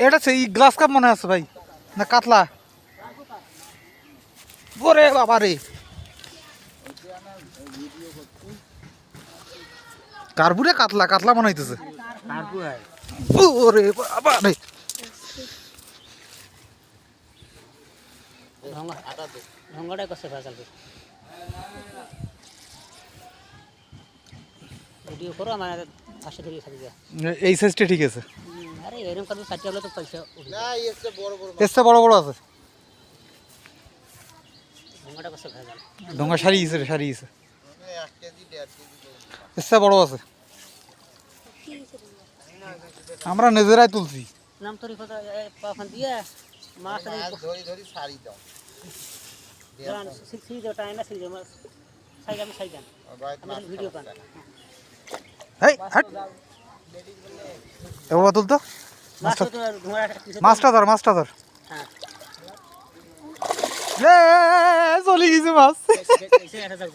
এটা সেই glass cup মনে আছে ভাই না কাতলা ওরে বাবা রে কার্পুরে কাতলা কাতলা মনে হইতেছে ওরে বাবা রে ঢঙ্গটা করছে ফেসাল ভিডিও করো আমার পাশে ধরে থাকি এই সাইজটা ঠিক আছে আরে এরকম কাজ সাথে হলে তো পয়সা না এসে বড় বড় এসে বড় বড় আছে ঢঙ্গটা করছে ফেসাল ডোঙ্গা সারিয়েছে সারিয়েছে 1 কেজি 1.5 কেজি এসে বড় আছে আমরা নিজেরাই তুলছি নাম তরি কথা পাফান দিয়ে মাছ ধরি ধরি সারি দাও জান সিক্সি দাও টাইম না সিক্সি মাছ সাইড আমি সাইড আমি ভিডিও পান হেই হাট এবার তুলতো মাছ তো মাছটা ধর হ্যাঁ চলে গেছে মাছ এসে এটা যাও